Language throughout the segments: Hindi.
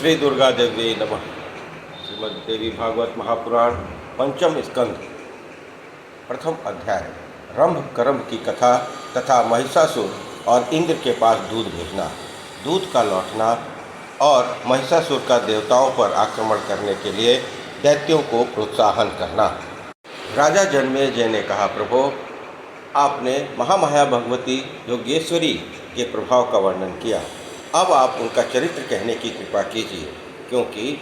श्री दुर्गा देवी नमः। श्रीमद् देवी भागवत महापुराण पंचम स्कंध प्रथम अध्याय रंभ करम की कथा तथा महिषासुर और इंद्र के पास दूध भेजना, दूध का लौटना और महिषासुर का देवताओं पर आक्रमण करने के लिए दैत्यों को प्रोत्साहन करना। राजा जन्मेजय ने कहा, प्रभो, आपने महामाया भगवती योगेश्वरी के प्रभाव का वर्णन किया। अब आप उनका चरित्र कहने की कृपा कीजिए, क्योंकि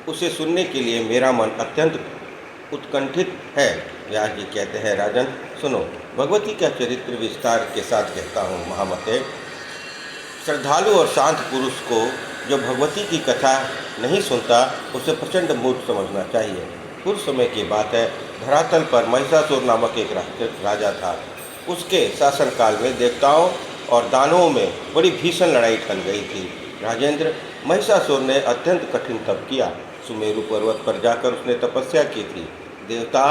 उसे सुनने के लिए मेरा मन अत्यंत उत्कंठित है। व्यास जी कहते हैं, राजन सुनो, भगवती का चरित्र विस्तार के साथ कहता हूँ। महामते, श्रद्धालु और शांत पुरुष को जो भगवती की कथा नहीं सुनता उसे प्रचंड मूर्ख समझना चाहिए। पूर्व समय की बात है, धरातल पर महिषासुर नामक एक राजा था। उसके शासनकाल में देवताओं और दानवों में बड़ी भीषण लड़ाई ठन गई थी। राजेंद्र, महिषासुर ने अत्यंत कठिन तप किया। सुमेरु पर्वत पर जाकर उसने तपस्या की थी। देवता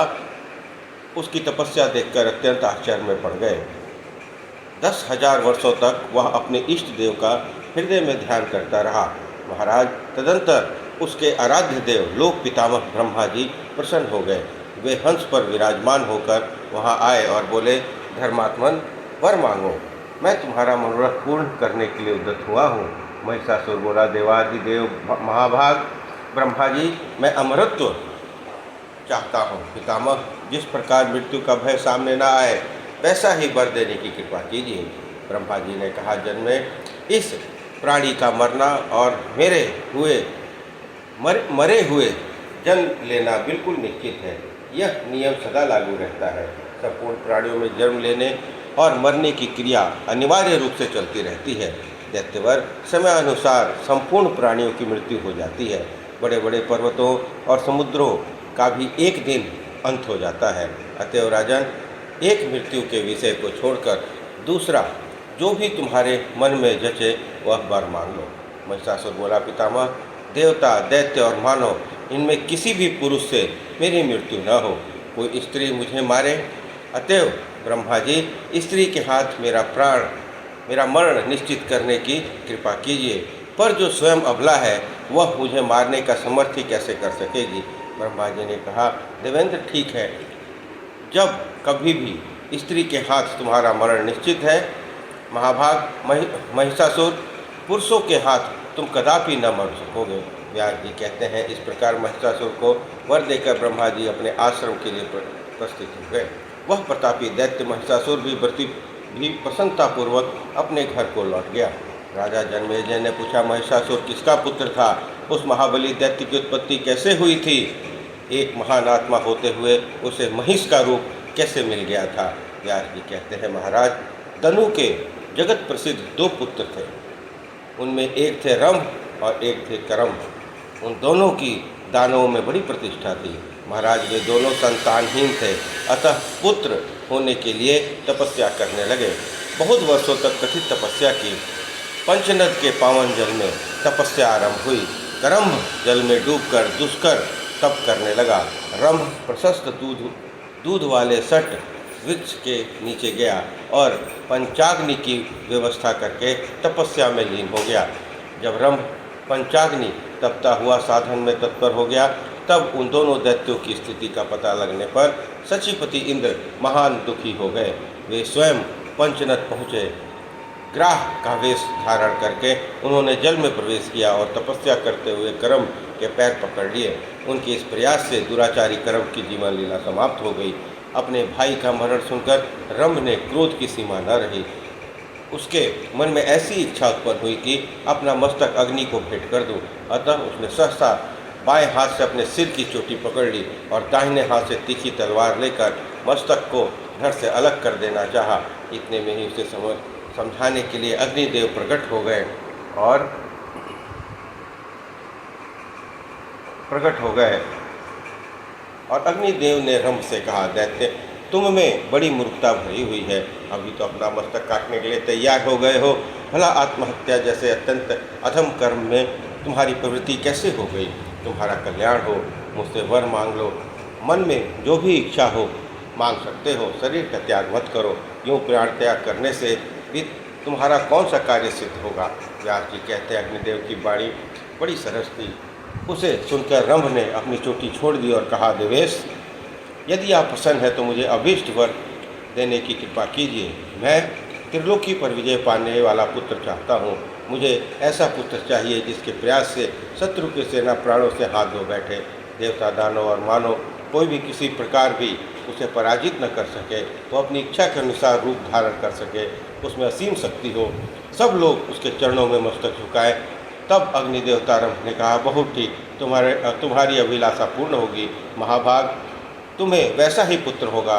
उसकी तपस्या देखकर अत्यंत आश्चर्य में पड़ गए। 10,000 वर्षों तक वह अपने इष्ट देव का हृदय में ध्यान करता रहा। महाराज, तदंतर उसके आराध्य देव लोक पितामह ब्रह्मा जी प्रसन्न हो गए। वे हंस पर विराजमान होकर वहां आए और बोले, धर्मात्मन, वर मांगो, मैं तुम्हारा मनोरथ पूर्ण करने के लिए उद्यत हुआ हूँ। महिषासुर बोला, देवाधिदेव महाभाग ब्रह्मा जी, मैं अमरत्व चाहता हूँ। पितामह, जिस प्रकार मृत्यु का भय सामने न आए वैसा ही वर देने की कृपा कीजिए। ब्रह्मा जी ने कहा, जन्मे, इस प्राणी का मरना और मरे हुए जन्म लेना बिल्कुल निश्चित है। यह नियम सदा लागू रहता है। संपूर्ण प्राणियों में जन्म लेने और मरने की क्रिया अनिवार्य रूप से चलती रहती है। दैत्यवर, समय अनुसार संपूर्ण प्राणियों की मृत्यु हो जाती है। बड़े बड़े पर्वतों और समुद्रों का भी एक दिन अंत हो जाता है। अतएव राजन, एक मृत्यु के विषय को छोड़कर दूसरा जो भी तुम्हारे मन में जचे वह वर मांग लो। महिषासुर बोला, पितामह, देवता, दैत्य और मानव, इनमें किसी भी पुरुष से मेरी मृत्यु न हो। कोई स्त्री मुझे मारे, अतएव ब्रह्मा जी, स्त्री के हाथ मेरा मरण निश्चित करने की कृपा कीजिए। पर जो स्वयं अबला है वह मुझे मारने का समर्थी कैसे कर सकेगी। ब्रह्मा जी ने कहा, देवेंद्र, ठीक है, जब कभी भी स्त्री के हाथ तुम्हारा मरण निश्चित है, महाभाग महिषासुर, पुरुषों के हाथ तुम कदापि न मर सकोगे। व्यास जी कहते हैं, इस प्रकार महिषासुर को वर देकर ब्रह्मा जी अपने आश्रम के लिए प्रस्थित हो गए। वह प्रतापी दैत्य महिषासुर भी प्रसन्नतापूर्वक अपने घर को लौट गया। राजा जन्मेजय ने पूछा, महिषासुर किसका पुत्र था? उस महाबली दैत्य की उत्पत्ति कैसे हुई थी? एक महान आत्मा होते हुए उसे महिष का रूप कैसे मिल गया था? व्यास जी कहते हैं, महाराज, दनु के जगत प्रसिद्ध 2 पुत्र थे। उनमें एक थे रंभ और एक थे करम। उन दोनों की दानवों में बड़ी प्रतिष्ठा थी। महाराज, वे दोनों संतानहीन थे, अतः पुत्र होने के लिए तपस्या करने लगे। बहुत वर्षों तक कठिन तपस्या की। पंचनद के पावन जल में तपस्या आरंभ हुई। करम्भ जल में डूबकर दुष्कर तप करने लगा। रंभ प्रशस्त दूध वाले सट वृक्ष के नीचे गया और पंचाग्नि की व्यवस्था करके तपस्या में लीन हो गया। जब रंभ पंचाग्नि तपता हुआ साधन में तत्पर हो गया, तब उन दोनों दैत्यों की स्थिति का पता लगने पर शचीपति इंद्र महान दुखी हो गए। वे स्वयं पंचनद पहुँचे। ग्राह का वेश धारण करके उन्होंने जल में प्रवेश किया और तपस्या करते हुए करम के पैर पकड़ लिए। उनके इस प्रयास से दुराचारी करम की जीवन लीला समाप्त हो गई। अपने भाई का मरण सुनकर रंभ ने क्रोध की सीमा न रही। उसके मन में ऐसी इच्छा उत्पन्न हुई कि अपना मस्तक अग्नि को भेंट कर दूं। अतः उसने सहसा बाएं हाथ से अपने सिर की चोटी पकड़ ली और दाहिने हाथ से तीखी तलवार लेकर मस्तक को धड़ से अलग कर देना चाहा। इतने में ही उसे समझाने के लिए अग्निदेव प्रकट हो गए और अग्निदेव ने रंभ से कहा, दैत्य, तुम में बड़ी मूर्खता भरी हुई है। अभी तो अपना मस्तक काटने के लिए तैयार हो गए हो। भला आत्महत्या जैसे अत्यंत अधम कर्म में तुम्हारी प्रवृत्ति कैसे हो गई? तुम्हारा कल्याण हो, मुझसे वर मांग लो। मन में जो भी इच्छा हो मांग सकते हो। शरीर का त्याग मत करो। यूँ प्राण त्याग करने से भी तुम्हारा कौन सा कार्य सिद्ध होगा? व्यास जी कहते हैं अग्निदेव की वाणी बड़ी सरस थी। उसे सुनकर रंभ ने अपनी चोटी छोड़ दी और कहा, देवेश, यदि आप प्रसन्न हैं तो मुझे अभीष्ट वर देने की कृपा कीजिए। मैं त्रिलोकी पर विजय पाने वाला पुत्र चाहता हूँ। मुझे ऐसा पुत्र चाहिए जिसके प्रयास से शत्रु की सेना प्राणों से हाथ धो बैठे। देवता, दानव और मानव कोई भी किसी प्रकार भी उसे पराजित न कर सके। वो अपनी इच्छा के अनुसार रूप धारण कर सके, उसमें असीम शक्ति हो, सब लोग उसके चरणों में मस्तक झुकाएं। तब अग्निदेवता रंभ ने कहा, बहुत ठीक, तुम्हारी अभिलाषा पूर्ण होगी महाभाग, तुम्हें वैसा ही पुत्र होगा।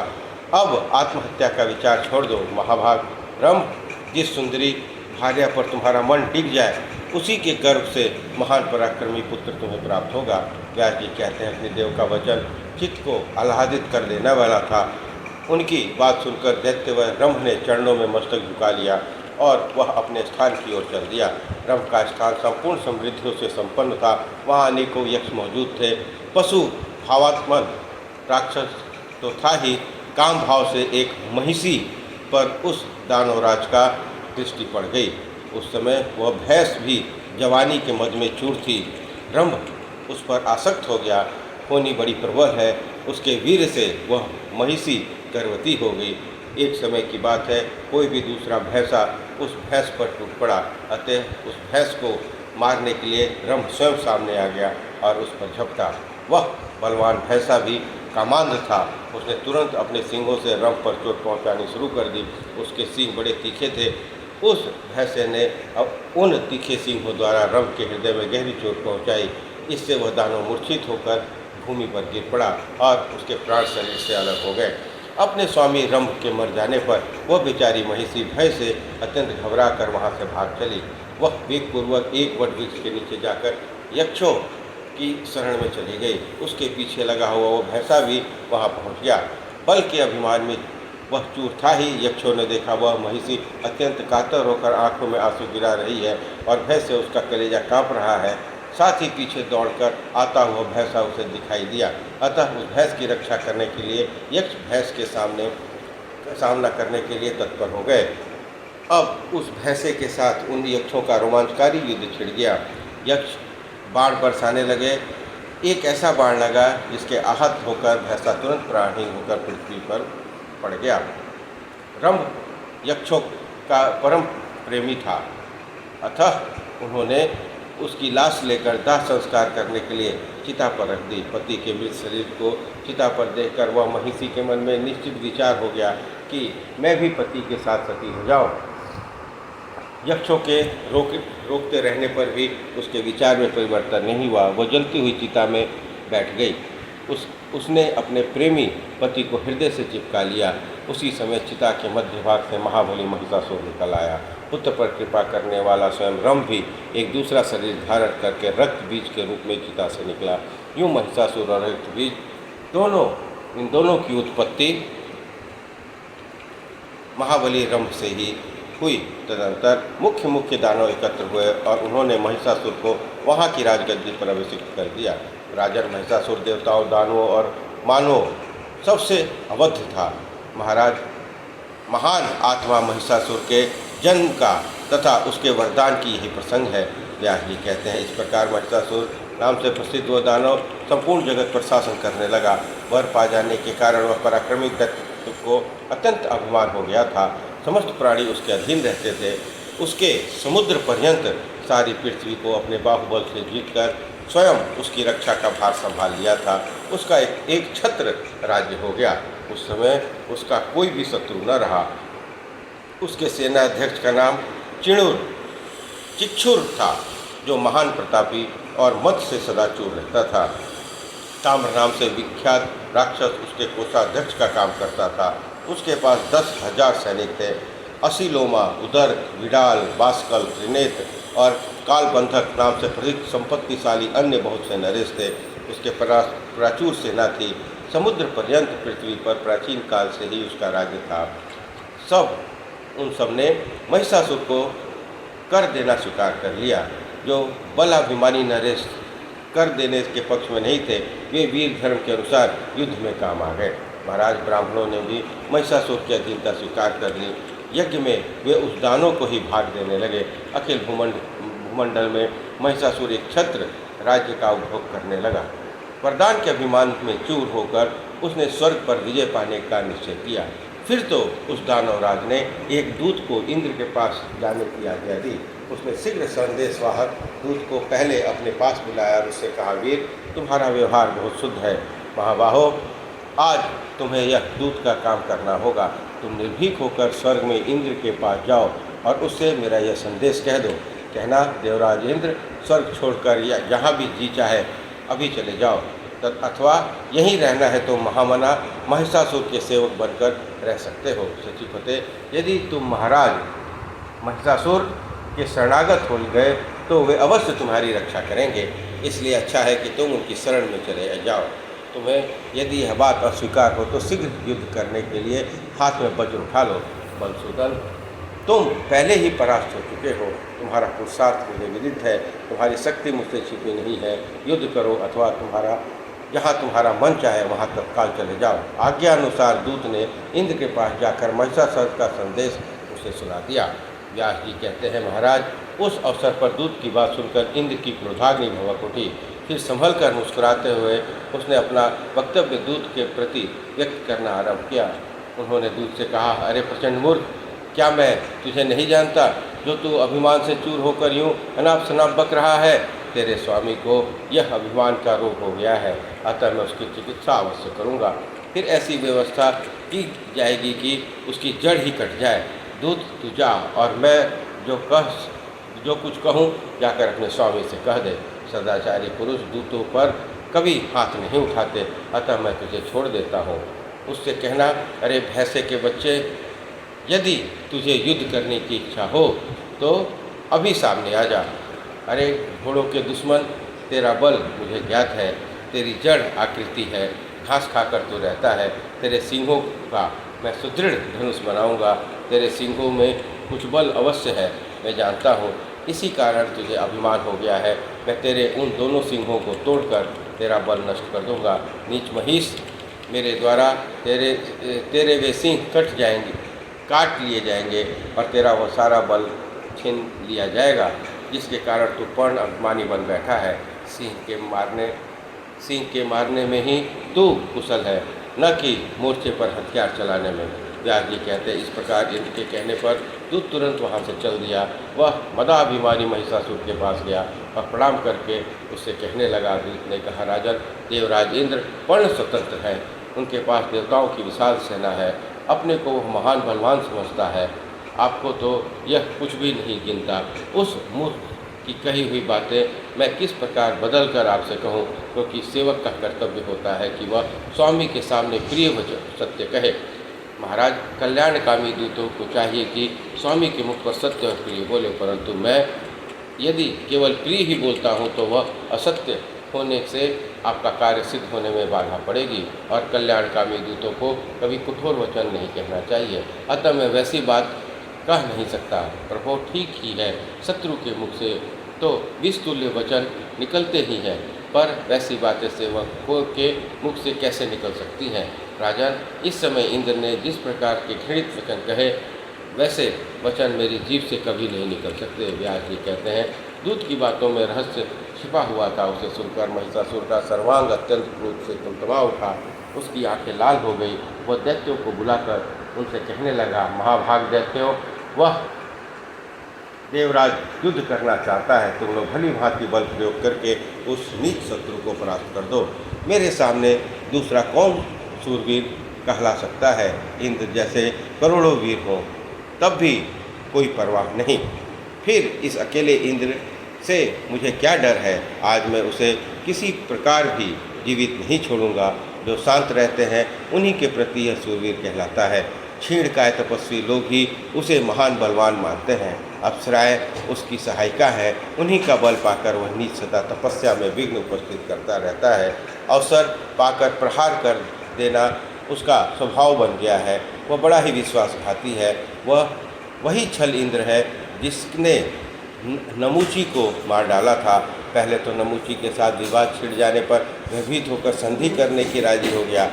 अब आत्महत्या का विचार छोड़ दो महाभाग। रंभ, जिस सुंदरी भार्या पर तुम्हारा मन टिक जाए उसी के गर्भ से महान पराक्रमी पुत्र तुम्हें प्राप्त होगा। व्यास जी कहते हैं अग्निदेव का वचन चित्त को आह्लादित कर देने वाला था। उनकी बात सुनकर दैत्यवय रंभ ने चरणों में मस्तक झुका लिया और वह अपने स्थान की ओर चल दिया। रंभ का स्थान संपूर्ण समृद्धियों से संपन्न था। वहाँ अनेकों यक्ष मौजूद थे। पशु भावात्मक राक्षस तो था ही, काम भाव से एक महिषी पर उस दानवराज का दृष्टि पड़ गई। उस समय वह भैंस भी जवानी के मद में चूर थी। रंभ उस पर आसक्त हो गया। होनी बड़ी प्रबल है, उसके वीर से वह महिषी गर्भवती हो गई। एक समय की बात है, कोई भी दूसरा भैंसा उस भैंस पर टूट पड़ा। अतः उस भैंस को मारने के लिए रंभ स्वयं सामने आ गया और उस पर झपटा। वह बलवान भैंसा भी कामांध था। उसने तुरंत अपने सींगों से रंभ पर चोट पहुंचानी शुरू कर दी। उसके सींग बड़े तीखे थे। उस भैंसे ने अब उन तीखे सींगों द्वारा रंभ के हृदय में गहरी चोट पहुंचाई। इससे वह दानव मूर्छित होकर भूमि पर गिर पड़ा और उसके प्राण शरीर से अलग हो गए। अपने स्वामी रंभ के मर जाने पर वह बेचारी महिषी भय से अत्यंत घबरा कर वहाँ से भाग चली। वह वेगपूर्वक एक वट वृक्ष के नीचे जाकर यक्षों की शरण में चली गई। उसके पीछे लगा हुआ वो भैंसा भी वहाँ पहुँच गया। बल के अभिमान में वह चूर था ही। यक्षों ने देखा वह महिषी अत्यंत कातर होकर आंखों में आंसू गिरा रही है और भय से उसका कलेजा काँप रहा है। साथ ही पीछे दौड़कर आता हुआ भैंसा उसे दिखाई दिया। अतः उस भैंस की रक्षा करने के लिए यक्ष भैंस के सामना करने के लिए तत्पर हो गए। अब उस भैंसे के साथ उन यक्षों का रोमांचकारी युद्ध छिड़ गया। यक्ष बाण बरसाने लगे। एक ऐसा बाण लगा जिसके आहत होकर भैंसा तुरंत प्राणहीन होकर पृथ्वी पर पड़ गया। रंभ यक्षों का परम प्रेमी था। अतः उन्होंने उसकी लाश लेकर दाह संस्कार करने के लिए चिता पर रख दी। पति के मृत शरीर को चिता पर देखकर वह महिषी के मन में निश्चित विचार हो गया कि मैं भी पति के साथ सती हो जाऊं। यक्षों के रोकते रहने पर भी उसके विचार में परिवर्तन नहीं हुआ। वह जलती हुई चिता में बैठ गई। उसने अपने प्रेमी पति को हृदय से चिपका लिया। उसी समय चिता के मध्य भाग से महाबली महिषासुर निकल आया। पुत्र पर कृपा करने वाला स्वयं रंभ भी एक दूसरा शरीर धारण करके रक्त बीज के रूप में चिता से निकला। यूँ महिषासुर और रक्त बीज इन दोनों की उत्पत्ति महाबली रंभ से ही हुई। तदनंतर मुख्य दानव एकत्र हुए और उन्होंने महिषासुर को वहाँ की राजगद्दी पर अभिषिक्त कर दिया। राजन महिषासुर देवताओं, दानवों और मानवों सबसे अवध था। महाराज, महान आत्मा महिषासुर के जन्म का तथा उसके वरदान की यही प्रसंग है। व्यास जी कहते हैं, इस प्रकार महिषासुर नाम से प्रसिद्ध वह दानव संपूर्ण जगत पर शासन करने लगा। वर पा जाने के कारण वह पराक्रमी दैत्य को अत्यंत अभिमान हो गया था। समस्त प्राणी उसके अधीन रहते थे। उसके समुद्र पर्यंत सारी पृथ्वी को अपने बाहुबल से जीतकर स्वयं उसकी रक्षा का भार संभाल लिया था। उसका एक छत्र राज्य हो गया। उस समय उसका कोई भी शत्रु न रहा। उसके सेनाध्यक्ष का नाम चिक्षुर था, जो महान प्रतापी और मत से सदा चूर रहता था। ताम्र नाम से विख्यात राक्षस उसके कोषाध्यक्ष का काम करता था। उसके पास 10,000 सैनिक थे। असीलोमा, उदर्क, विडाल, बास्कल, त्रिनेत्र और कालबंधक नाम से प्रसिद्ध संपत्तिशाली अन्य बहुत से नरेश थे। उसके पास प्राचुर सेना थी। समुद्र पर्यंत पृथ्वी पर प्राचीन काल से ही उसका राज्य था। उन सब ने महिषासुर को कर देना स्वीकार कर लिया। जो बलाभिमानी नरेश कर देने के पक्ष में नहीं थे, वे वीर धर्म के अनुसार युद्ध में काम आ गए। महाराज, ब्राह्मणों ने भी महिषासुर की अधीनता स्वीकार कर ली। यज्ञ में वे उस दानों को ही भाग देने लगे। अखिल भूमंडल में महिषासुर एक छत्र राज्य का उपभोग करने लगा। वरदान के अभिमान में चूर होकर उसने स्वर्ग पर विजय पाने का निश्चय किया। फिर तो उस दानवराज ने एक दूत को इंद्र के पास जाने की आज्ञा दी। उसने शीघ्र संदेशवाहक दूत को पहले अपने पास बुलाया और उससे कहा, वीर, तुम्हारा व्यवहार बहुत शुद्ध है। महाबाहो, आज तुम्हें यह दूत का काम करना होगा। तुम निर्भीक होकर स्वर्ग में इंद्र के पास जाओ और उससे मेरा यह संदेश कह दो। कहना, देवराज इंद्र, स्वर्ग छोड़कर या जहाँ भी जी चाहे अभी चले जाओ, अथवा यहीं रहना है तो महामना महिषासुर के सेवक बनकर रह सकते हो। सचिपते, यदि तुम महाराज महिषासुर के शरणागत हो गए तो वे अवश्य तुम्हारी रक्षा करेंगे, इसलिए अच्छा है कि तुम उनकी शरण में चले जाओ। तुम्हें यदि यह बात अस्वीकार हो तो शीघ्र युद्ध करने के लिए हाथ में वज्र उठा लो। बलसूदन, तुम पहले ही परास्त हो चुके हो। तुम्हारा पुरुषार्थ मुझे विदित है, तुम्हारी शक्ति मुझसे छिपी नहीं है। युद्ध करो अथवा जहाँ तुम्हारा मन चाहे वहाँ तत्काल चले जाओ। आज्ञा अनुसार दूत ने इंद्र के पास जाकर महिषासुर का संदेश उसे सुना दिया। व्यास जी कहते हैं, महाराज, उस अवसर पर दूत की बात सुनकर इंद्र की क्रोधाग्नि भड़क उठी। फिर संभल कर मुस्कुराते हुए उसने अपना वक्तव्य दूत के प्रति व्यक्त करना आरंभ किया। उन्होंने दूत से कहा, अरे प्रचंड मूर्ख, क्या मैं तुझे नहीं जानता जो तू अभिमान से चूर होकर यूँ अनाप शनाप बक रहा है? तेरे स्वामी को यह अभिमान का रोग हो गया है, अतः मैं उसकी चिकित्सा अवश्य करूँगा। फिर ऐसी व्यवस्था की जाएगी कि उसकी जड़ ही कट जाए। दूत, तू जा और मैं जो कुछ कहूँ जाकर अपने स्वामी से कह दे। सदाचारी पुरुष दूतों पर कभी हाथ नहीं उठाते, अतः मैं तुझे छोड़ देता हूँ। उससे कहना, अरे भैंसे के बच्चे, यदि तुझे युद्ध करने की इच्छा हो तो अभी सामने आ जा। अरे घोड़ों के दुश्मन, तेरा बल मुझे ज्ञात है, तेरी जड़ आकृति है, घास खाकर तू रहता है। तेरे सिंहों का मैं सुदृढ़ धनुष बनाऊंगा। तेरे सिंहों में कुछ बल अवश्य है, मैं जानता हूँ। इसी कारण तुझे अभिमान हो गया है। मैं तेरे उन दोनों सिंहों को तोड़कर तेरा बल नष्ट कर दूंगा। नीच महिष, मेरे द्वारा तेरे वे सिंह काट लिए जाएंगे और तेरा वो सारा बल छीन लिया जाएगा, जिसके कारण तू पूर्ण अभिमानी बन बैठा है। सिंह के मारने में ही तू कुशल है, न कि मोर्चे पर हथियार चलाने में। व्यास जी कहते, इस प्रकार इंद्र के कहने पर दूत तुरंत वहाँ से चल दिया। वह मदाभिमानी महिषासुर के पास गया और प्रणाम करके उससे कहने लगा। दूत ने कहा, राजन, देवराज इंद्र पूर्ण स्वतंत्र है, उनके पास देवताओं की विशाल सेना है, अपने को वह महान बलवान समझता है, आपको तो यह कुछ भी नहीं गिनता। उस मूर्ख की कही हुई बातें मैं किस प्रकार बदल कर आपसे कहूँ, क्योंकि सेवक का कर्तव्य होता है कि वह स्वामी के सामने प्रिय वचन सत्य कहे। महाराज, कल्याणकामी दूतों को चाहिए कि स्वामी के मुख पर सत्य और प्रिय बोले, परंतु मैं यदि केवल प्रिय ही बोलता हूँ तो वह असत्य होने से आपका कार्य सिद्ध होने में बाधा पड़ेगी, और कल्याणकामी दूतों को कभी कठोर वचन नहीं कहना चाहिए। अतः मैं वैसी बात कह नहीं सकता। प्रभु, ठीक ही है, शत्रु के मुख से तो विस्तुल्य वचन निकलते ही हैं, पर वैसी बातें सेवकों के मुख से कैसे निकल सकती हैं? राजन, इस समय इंद्र ने जिस प्रकार के घृणित वचन कहे, वैसे वचन मेरी जीभ से कभी नहीं निकल सकते। व्यास जी कहते हैं, दूत की बातों में रहस्य छिपा हुआ था। उसे सुनकर महिषासुर का सर्वांग अत्यंत क्रोध से टमटमा उठा, उसकी आंखें लाल हो गई। वह दैत्यों को बुलाकर उनसे कहने लगा, महाभाग दैत्यों, वह देवराज युद्ध करना चाहता है। तुम लोग भली भांति बल प्रयोग करके उस नीच शत्रु को परास्त कर दो। मेरे सामने दूसरा कौन सूरवीर कहला सकता है? इंद्र जैसे करोड़ों वीर हों तब भी कोई परवाह नहीं। फिर इस अकेले इंद्र से मुझे क्या डर है? आज मैं उसे किसी प्रकार भी जीवित नहीं छोड़ूंगा। जो शांत रहते हैं उन्हीं के प्रति यह सूरवीर कहलाता है। क्षीणकाय तपस्वी लोग ही उसे महान बलवान मानते हैं। अप्सराएं उसकी सहायिका है, उन्हीं का बल पाकर वह नीच सदा तपस्या में विघ्न उपस्थित करता रहता है। अवसर पाकर प्रहार कर देना उसका स्वभाव बन गया है। वह बड़ा ही विश्वासघाती है। वह वही छल इंद्र है जिसने नमूची को मार डाला था। पहले तो नमूची के साथ विवाद छिड़ जाने पर भयभीत होकर संधि करने की राजी हो गया।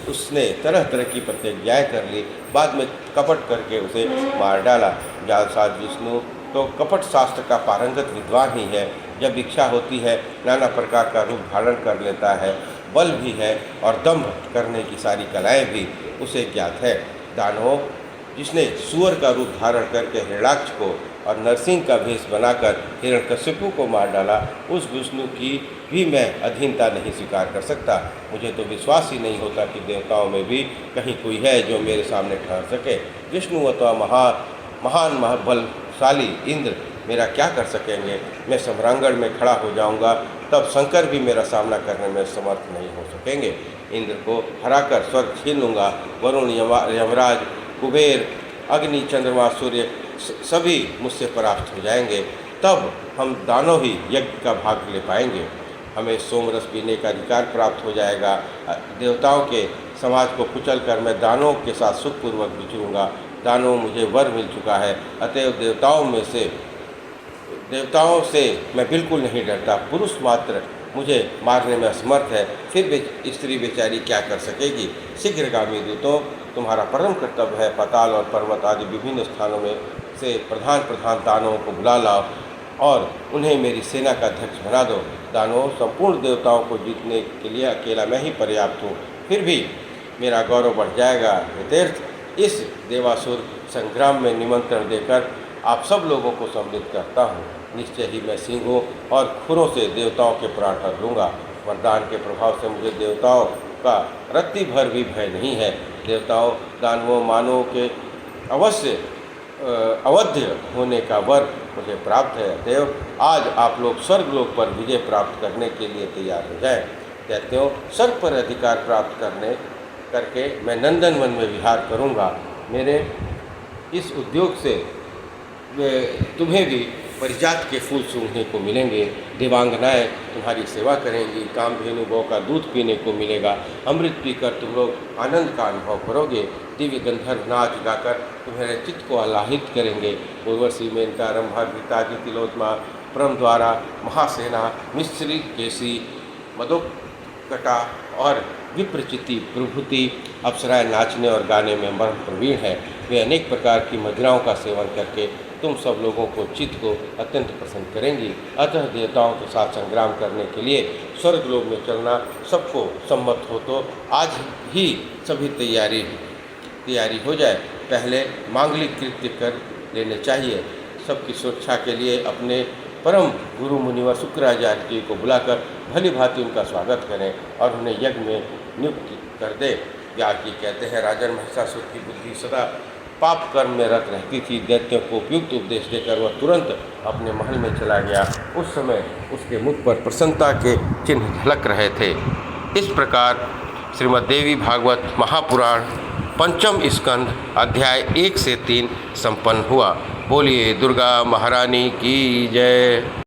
उसने तरह तरह की प्रतिज्ञाएं कर ली। बाद में कपट करके उसे मार डाला। जालसाज विष्णु तो कपट शास्त्र का पारंगत विद्वान ही है। जब इच्छा होती है नाना प्रकार का रूप धारण कर लेता है। बल भी है और दंभ करने की सारी कलाएं भी उसे ज्ञात है। दानवों जिसने सुअर का रूप धारण करके हिरणाक्ष को और नरसिंह का भेष बनाकर हिरण्यकशिपु को मार डाला, उस विष्णु की भी मैं अधीनता नहीं स्वीकार कर सकता। मुझे तो विश्वास ही नहीं होता कि देवताओं में भी कहीं कोई है जो मेरे सामने ठहर सके। विष्णु अथवा महान महाबलशाली इंद्र मेरा क्या कर सकेंगे? मैं सम्रांगण में खड़ा हो जाऊंगा, तब शंकर भी मेरा सामना करने में समर्थ नहीं हो सकेंगे। इंद्र को हराकर स्वर्ग छीन लूँगा। वरुण, यमराज, कुबेर, अग्नि, चंद्रमा, सूर्य सभी मुझसे परास्त हो जाएंगे। तब हम दानव ही यज्ञ का भाग ले पाएंगे। हमें सोमरस पीने का अधिकार प्राप्त हो जाएगा। देवताओं के समाज को कुचल कर मैं दानवों के साथ सुखपूर्वक विचरूंगा। दानव मुझे वर मिल चुका है, अतएव देवताओं से मैं बिल्कुल नहीं डरता। पुरुष मात्र मुझे मारने में असमर्थ है, फिर भी स्त्री बेचारी क्या कर सकेगी? शीघ्रगामी दूतों, तुम्हारा परम कर्तव्य है पाताल और पर्वत आदि विभिन्न स्थानों में से प्रधान दानवों को बुला लाओ और उन्हें मेरी सेना का अध्यक्ष बना दो। दानवों, संपूर्ण देवताओं को जीतने के लिए अकेला मैं ही पर्याप्त हूँ, फिर भी मेरा गौरव बढ़ जाएगा। तीर्थ, इस देवासुर संग्राम में निमंत्रण देकर आप सब लोगों को सम्मिलित करता हूँ। निश्चय ही मैं सिंहों और खुरों से देवताओं के प्राण हर लूँगा। वरदान के प्रभाव से मुझे देवताओं का रत्ती भर भी भय नहीं है। देवताओं, दानवों, मानवों के अवध्य होने का वर मुझे प्राप्त है। अतएव आज आप लोग स्वर्गलोक पर विजय प्राप्त करने के लिए तैयार हो जाएं। दैत्यों, स्वर्ग पर अधिकार प्राप्त करके मैं नंदन वन में विहार करूँगा। मेरे इस उद्योग से तुम्हें भी परिजात के फूल सूंघने को मिलेंगे। देवांगनाएँ तुम्हारी सेवा करेंगी। कामधेनु गौ का दूध पीने को मिलेगा। अमृत पीकर तुम लोग आनंद का अनुभव करोगे। दिव्य गंधर्व नाच गाकर तुम्हारे चित्त को आह्लादित करेंगे। उर्वशी, मेनका, रंभा, गीताजी, तिलोत्तमा, परमद्वारा, महासेना, मिश्री, केसी, मदोकटा और विप्रचिति प्रभृति अप्सराएं नाचने और गाने में मर्म प्रवीण है। वे अनेक प्रकार की मदिराओं का सेवन करके तुम सब लोगों को चित्त को अत्यंत प्रसन्न करेंगी। अतः देवताओं के साथ संग्राम करने के लिए स्वर्गलोक में चलना सबको सम्मत हो तो आज ही सभी तैयारी हो जाए। पहले मांगलिक कृत्य कर लेने चाहिए। सबकी सुरक्षा के लिए अपने परम गुरु मुनिवर शुक्राचार्य जी को बुलाकर भली भांति उनका स्वागत करें और उन्हें यज्ञ में नियुक्त कर दे। व्यास जी कहते हैं, राजन महिषासुर की बुद्धि सदा पाप कर्म में रत रहती थी। दैत्यों को उपयुक्त उपदेश देकर वह तुरंत अपने महल में चला गया। उस समय उसके मुख पर प्रसन्नता के चिन्ह झलक रहे थे। इस प्रकार श्रीमद्देवी भागवत महापुराण पंचम स्कंध अध्याय 1 से 3 संपन्न हुआ। बोलिए दुर्गा महारानी की जय।